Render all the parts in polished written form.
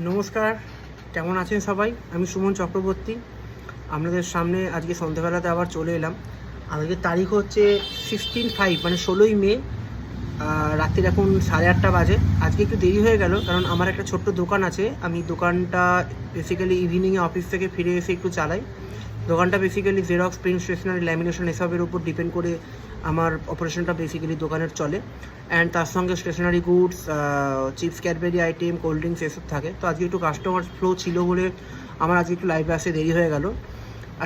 নমস্কার, কেমন আছেন সবাই? আমি সুমন চক্রবর্তী। আপনাদের সামনে আজকে সন্ধ্যেবেলাতে আবার চলে এলাম। আজকের তারিখ হচ্ছে 16/5 মানে 16ই মে। রাত্রির এখন 8:30 বাজে। আজকে একটু দেরি হয়ে গেল কারণ আমার একটা ছোট্ট দোকান আছে। আমি দোকানটা বেসিক্যালি ইভিনিংয়ে অফিস থেকে ফিরে এসে একটু চালাই। দোকানটা basically xerox, print, stationery, lamination এসবের উপর ডিপেন্ড করে আমার অপারেশনটা বেসিক্যালি দোকানের চলে। অ্যান্ড তার সঙ্গে stationery goods, chips, Cadbury item, cold drinks এসব থাকে। তো আজকে একটু কাস্টমার ফ্লো ছিল বলে আমার আজকে একটু লাইভে আসতে দেরি হয়ে গেল।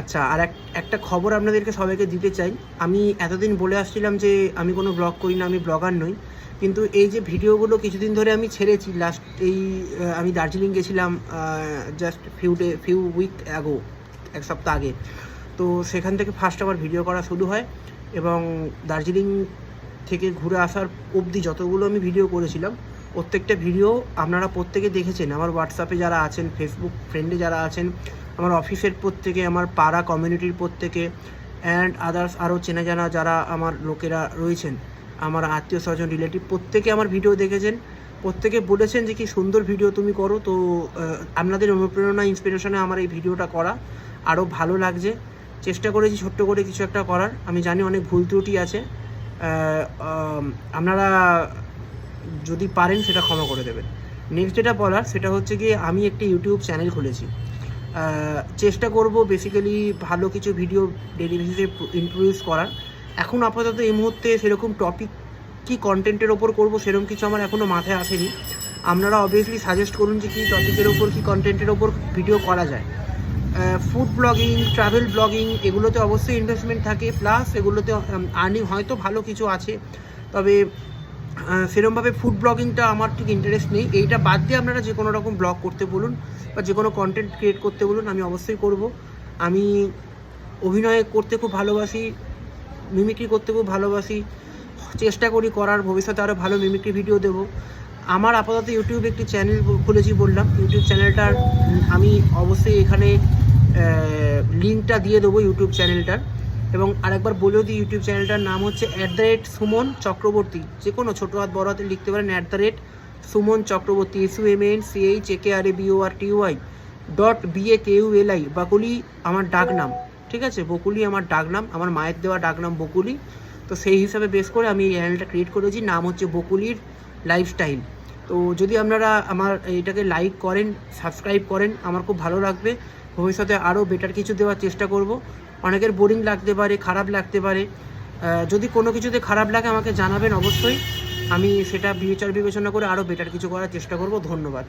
আচ্ছা, আর একটা খবর আপনাদেরকে সবাইকে দিতে চাই। আমি এতদিন বলে আসছিলাম যে আমি কোনো ব্লগ করি না, আমি ব্লগার নই। কিন্তু এই যে ভিডিওগুলো কিছুদিন ধরে আমি ছেড়েছি, লাস্ট আমি দার্জিলিং গেছিলাম জাস্ট ফিউ উইক অ্যাগো, এক সপ্তাহ আগে। তো সেখান থেকে ফার্স্ট আবার ভিডিও করা শুরু হয় এবং দার্জিলিং থেকে ঘুরে আসার অবধি যতগুলো আমি ভিডিও করেছিলাম প্রত্যেকটা ভিডিও আপনারা প্রত্যেকে দেখেছেন। আমার হোয়াটসঅ্যাপে যারা আছেন, ফেসবুক ফ্রেন্ডে যারা আছেন, আমার অফিসের প্রত্যেকে, আমার পাড়া কমিউনিটির প্রত্যেকে, অ্যান্ড আদার্স আরও চেনা জানা যারা আমার লোকেরা রয়েছেন, আমার আত্মীয় স্বজন, রিলেটিভ, প্রত্যেকে আমার ভিডিও দেখেছেন। প্রত্যেকে বলেছেন যে কি সুন্দর ভিডিও তুমি করো। তো আপনাদের অনুপ্রেরণা, ইন্সপিরেশনে আমার এই ভিডিওটা করা আরও ভালো লাগছে। চেষ্টা করেছি ছোট্ট করে কিছু একটা করার। আমি জানি অনেক ভুল ত্রুটি আছে, আপনারা যদি পারেন সেটা ক্ষমা করে দেবেন। নেক্সট যেটা বলার সেটা হচ্ছে গিয়ে আমি একটি ইউটিউব চ্যানেল খুলেছি। চেষ্টা করব বেসিক্যালি ভালো কিছু ভিডিও ডেলি বেসিসে ইন্ট্রোডিউস করার। এখন আপাতত এই মুহূর্তে সেরকম টপিক কি কন্টেন্টের ওপর করব সেরকম কিছু আমার এখনও মাথায় আসেনি। আপনারা অবভিয়াসলি সাজেস্ট করুন যে কী টপিকের ওপর, কী কন্টেন্টের ওপর ভিডিও করা যায়। ফুড ব্লগিং, ট্রাভেল ব্লগিং, এগুলোতে অবশ্যই ইনভেস্টমেন্ট থাকে, প্লাস এগুলোতে আর্নিং হয়তো ভালো কিছু আছে, তবে সেরকমভাবে ফুড ব্লগিংটা আমার ঠিক ইন্টারেস্ট নেই। এইটা বাদ দিয়ে আপনারা যে কোনো রকম ব্লগ করতে বলুন বা যে কোনো কন্টেন্ট ক্রিয়েট করতে বলুন, আমি অবশ্যই করব। আমি অভিনয় করতে খুব ভালোবাসি, মিমিক্রি করতে খুব ভালোবাসি, চেষ্টা করি করার, ভবিষ্যতে আরও ভালো মিমিক্রি ভিডিও দেবো। আমার আপাতত ইউটিউবে একটি চ্যানেল খুলেছি বললাম। ইউটিউব চ্যানেলটার আমি অবশ্যই এখানে লিঙ্কটা দিয়ে দেবো ইউটিউব চ্যানেলটার। এবং আরেকবার বলেও দিই, ইউটিউব চ্যানেলটার নাম হচ্ছে @সুমন চক্রবর্তী। যে কোনো ছোটো হাত বড় হাতে লিখতে পারেন, @সুমন চক্রবর্তী, SUMONCHAKRABORTY বাকুলি আমার ডাক নাম, ঠিক আছে? বকুলি আমার ডাক নাম, আমার মায়ের দেওয়া ডাক নাম বকুলি। তো সেই হিসাবে বেস করে আমি এই চ্যানেলটা ক্রিয়েট করেছি, নাম হচ্ছে বকুলির লাইফস্টাইল। তো যদি আপনারা আমার এইটাকে লাইক করেন, সাবস্ক্রাইব করেন, আমার খুব ভালো লাগবে। ভবিষ্যতে আরও বেটার কিছু দেওয়ার চেষ্টা করব। অনেকের বোরিং লাগতে পারে, খারাপ লাগতে পারে। যদি কোনো কিছুতে খারাপ লাগে আমাকে জানাবেন অবশ্যই। আমি সেটা বিবেচনা করে আরও বেটার কিছু করার চেষ্টা করব। ধন্যবাদ।